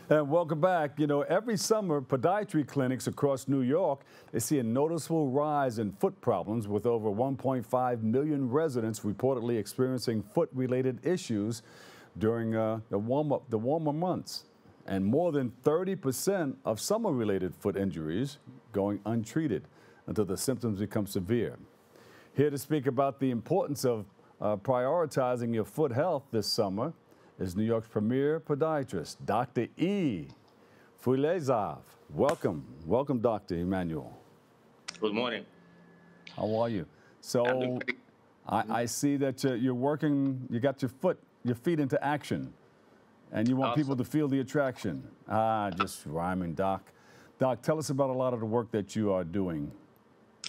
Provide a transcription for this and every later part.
And welcome back. You know, every summer, podiatry clinics across New York, they see a noticeable rise in foot problems, with over 1.5 million residents reportedly experiencing foot-related issues during the warmer months. And more than 30% of summer-related foot injuries going untreated until the symptoms become severe. Here to speak about the importance of prioritizing your foot health this summer is New York's premier podiatrist, Dr. E. Fuzaylov. Welcome. Welcome, Dr. Emmanuel. Good morning. How are you? So I see that you're working, you got your feet into action, and you want people to feel the attraction. Just rhyming, Doc. Doc, tell us about a lot of the work that you are doing.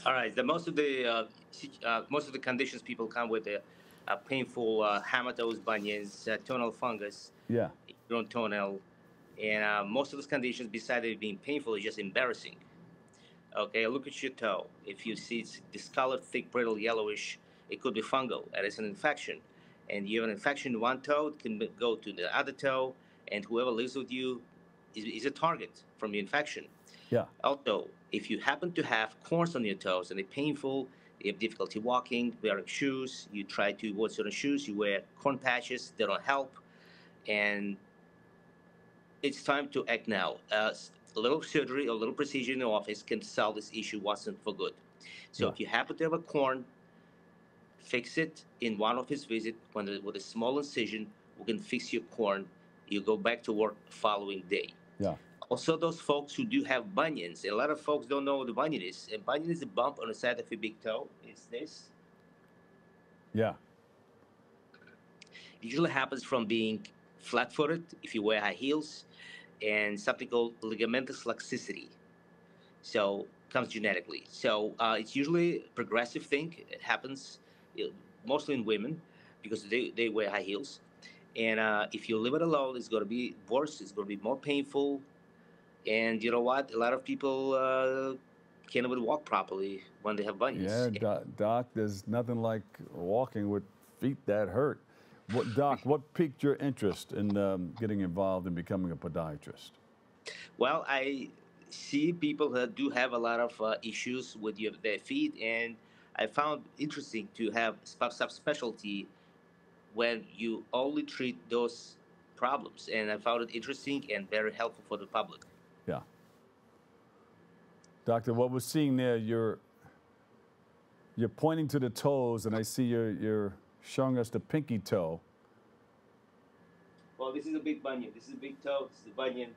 All right. Most of the conditions people come with painful hammertoes, bunions, toenail fungus, grown toenail, and most of those conditions, besides it being painful, is just embarrassing. Okay, look at your toe. If you see it's discolored, thick, brittle, yellowish, it could be fungal, and it's an infection. And you have an infection in one toe, it can go to the other toe, and whoever lives with you is a target from the infection. Yeah. Also, if you happen to have corns on your toes and they're painful, you have difficulty walking, wearing shoes, you try to avoid certain shoes, you wear corn patches, they don't help, and it's time to act now. A little surgery, a little procedure in the office can solve this issue once and for good. So if you happen to have a corn, fix it in one office visit with a small incision. We can fix your corn. You go back to work the following day. Yeah. Also, those folks who do have bunions, a lot of folks don't know what the bunion is. A bunion is a bump on the side of your big toe. It's this. Yeah. It usually happens from being flat-footed if you wear high heels, and something called ligamentous laxicity. So it comes genetically. So it's usually a progressive thing. It happens mostly in women because they wear high heels. And if you leave it alone, it's going to be worse. It's going to be more painful. And you know what? A lot of people can't even walk properly when they have bunions. Yeah, Doc, there's nothing like walking with feet that hurt. Doc, what piqued your interest in getting involved in becoming a podiatrist? Well, I see people that do have a lot of issues with their feet, and I found interesting to have subspecialty when you only treat those problems. And I found it interesting and very helpful for the public. Yeah. Doctor, what we're seeing there, you're pointing to the toes, and I see you're showing us the pinky toe. Well, this is a big bunion. This is a big toe. This is a bunion.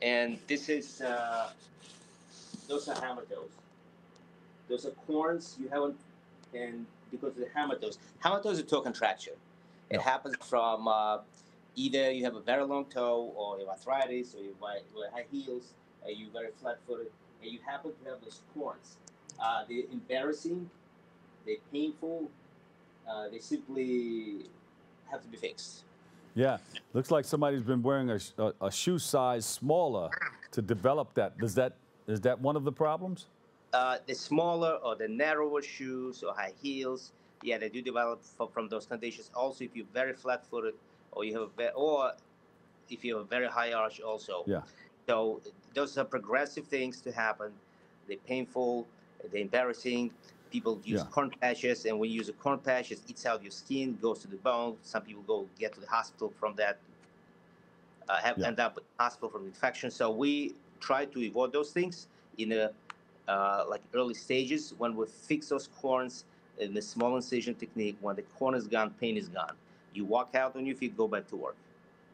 And this is, those are hammer toes. Those are corns you haven't, and because of the hammer toes. Hammer toe is a toe contracture. It happens from either you have a very long toe, or you have arthritis, or you wear high heels, and you're very flat-footed, and you happen to have those corns. They're embarrassing, they're painful, they simply have to be fixed. Yeah, looks like somebody's been wearing a shoe size smaller to develop that. Is that one of the problems? The smaller or the narrower shoes or high heels, yeah, they do develop from those conditions. Also, if you're very flat-footed, or if you have a very high arch, also. Yeah. So those are progressive things to happen. They're painful. They're embarrassing. People use corn patches, and when you use a corn patch, it eats out your skin, goes to the bone. Some people get to the hospital from that, end up in the hospital from infection. So we try to avoid those things in the like early stages. When we fix those corns in the small incision technique, when the corn is gone, pain is gone. You walk out on your feet, go back to work.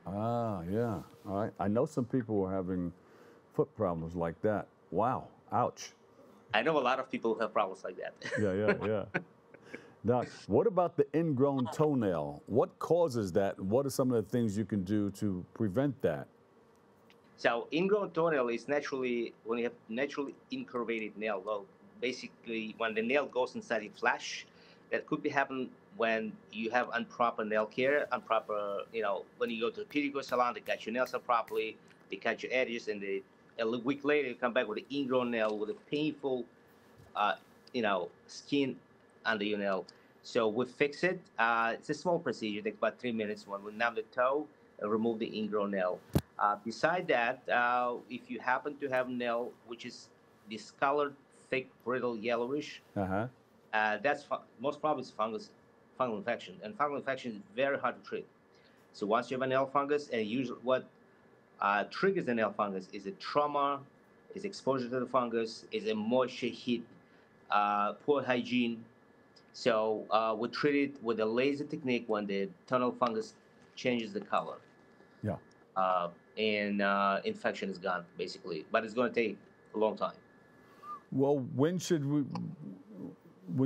Ah, yeah. All right. I know some people were having foot problems like that. Wow. Ouch. I know a lot of people who have problems like that. Yeah. Now, what about the ingrown toenail? What causes that? What are some of the things you can do to prevent that? So ingrown toenail is naturally, when you have naturally incurvated nail, well, basically when the nail goes inside the flesh, that could be happen when you have improper nail care, when you go to the pedicure salon, they cut your nails up properly, they cut your edges, and a week later you come back with an ingrown nail with a painful, skin under your nail. So we fix it. It's a small procedure, it takes about 3 minutes. When we numb the toe, remove the ingrown nail. Beside that, if you happen to have nail which is discolored, thick, brittle, yellowish, Uh-huh. that's most probably it's fungal infection, and fungal infection is very hard to treat. So once you have a nail fungus, and usually what triggers the nail fungus is a trauma, is exposure to the fungus, is a moisture, heat, poor hygiene. So we treat it with a laser technique when the tunnel fungus changes the color. Yeah. And infection is gone, basically. But it's going to take a long time. Well, when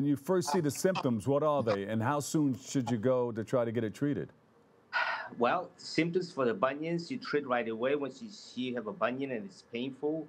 you first see the symptoms, what are they, and how soon should you go to try to get it treated? Well, symptoms for the bunions, you treat right away once you see you have a bunion and it's painful.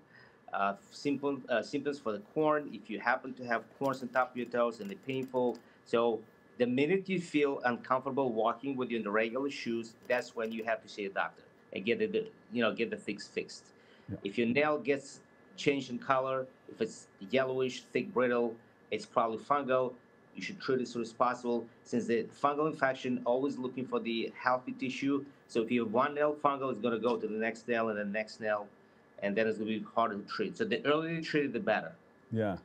Symptoms for the corn, if you happen to have corns on top of your toes and they're painful. So the minute you feel uncomfortable walking with your regular shoes, that's when you have to see a doctor and get the fix fixed. Yeah. If your nail gets changed in color, if it's yellowish, thick, brittle, it's probably fungal. You should treat it as soon as possible, since the fungal infection always looking for the healthy tissue. So if you have one nail fungal, it's going to go to the next nail and the next nail, and then it's going to be harder to treat. So the earlier you treat it, the better. Yeah.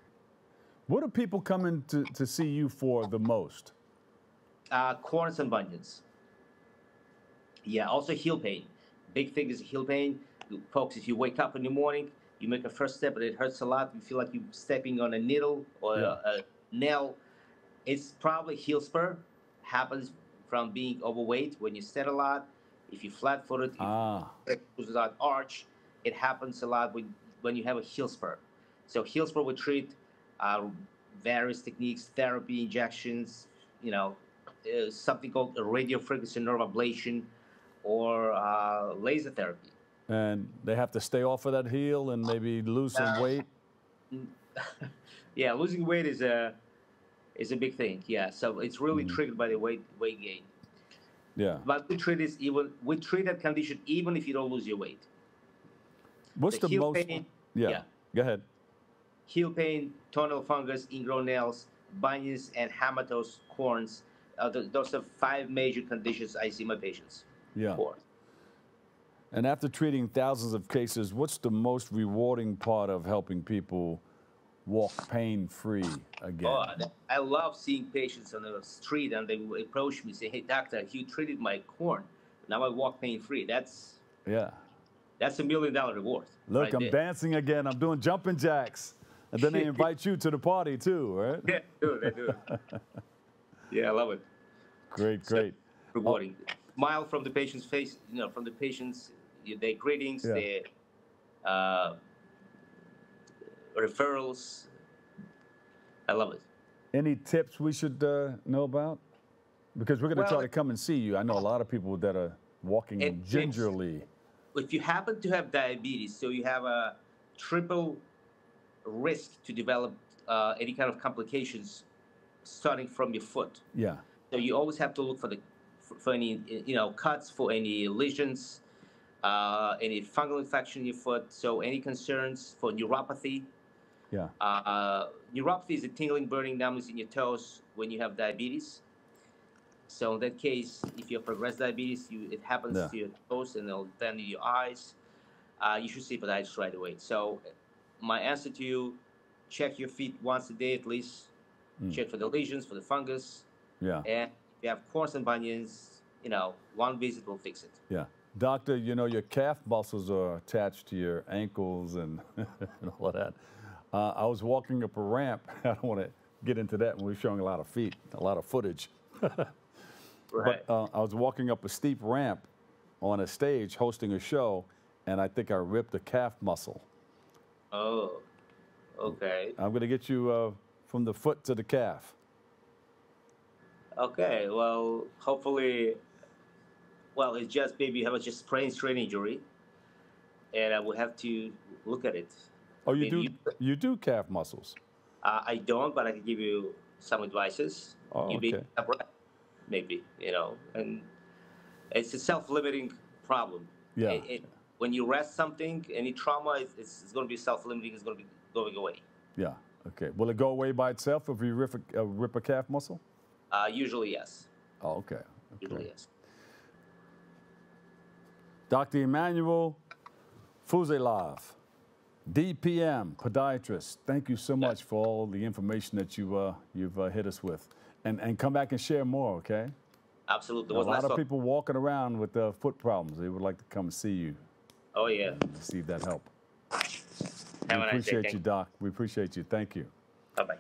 What are people coming to see you for the most? Corns and bunions. Yeah, also heel pain. Big thing is heel pain. Folks, if you wake up in the morning, you make a first step and it hurts a lot, you feel like you're stepping on a needle or a nail, it's probably heel spur. Happens from being overweight when you stand a lot. If you flat-footed, if you without arch, it happens a lot when you have a heel spur. So heel spur we treat various techniques, therapy, injections, something called a radio frequency nerve ablation or laser therapy. And they have to stay off of that heel and maybe lose some weight? Yeah, losing weight is a big thing. Yeah, so it's really triggered by the weight gain. Yeah. But we treat that condition even if you don't lose your weight. What's the most pain? Yeah. Go ahead. Heel pain, toenail fungus, ingrown nails, bunions, and hamartos, corns. Those are 5 major conditions I see my patients for. And after treating thousands of cases, what's the most rewarding part of helping people walk pain-free again? Oh, I love seeing patients on the street and they approach me and say, "Hey, doctor, you treated my corn. Now I walk pain-free." That's $1 million reward. Look, right I'm there. dancing again. I'm doing jumping jacks. And then they invite you to the party too, right? Yeah, they do. Yeah, I love it. Great. Rewarding. Smile from the patient's face, from the patients, their greetings, their referrals. I love it. Any tips we should know about? Because we're going to try to come and see you. I know a lot of people that are walking gingerly. If you happen to have diabetes, so you have a triple risk to develop any kind of complications starting from your foot. Yeah. So you always have to look for any cuts, for any lesions, any fungal infection in your foot. So any concerns for neuropathy. Yeah. Neuropathy is a tingling, burning, numbness in your toes when you have diabetes. So in that case, if you have progressed diabetes, it happens to your toes and then to your eyes. You should see a podiatrist right away. So my answer to you, check your feet once a day at least. Check for the lesions, for the fungus. Yeah. And if you have corns and bunions, one visit will fix it. Yeah. Doctor, your calf muscles are attached to your ankles and, and all of that. I was walking up a ramp. I don't want to get into that when we're showing a lot of feet, a lot of footage. Right. But I was walking up a steep ramp on a stage hosting a show, and I think I ripped a calf muscle. Oh, okay. I'm going to get you from the foot to the calf. Okay, well, hopefully, it's just maybe you have a sprained strain injury, and I will have to look at it. Oh, you do calf muscles? I don't, but I can give you some advices. Oh, okay. Maybe, and it's a self-limiting problem. Yeah. When you rest something, any trauma, it's going to be self-limiting, it's going to be going away. Yeah, okay. Will it go away by itself if you rip a calf muscle? Usually, yes. Oh, okay. Usually, yes. Dr. Emmanuel Fuzaylov, DPM, podiatrist. Thank you so much for all the information that you've hit us with. And come back and share more, okay? Absolutely. A lot of people walking around with foot problems. They would like to come see you. Oh, yeah. See if that help. Have a nice day. We appreciate you, Doc. We appreciate you. Thank you. Bye-bye.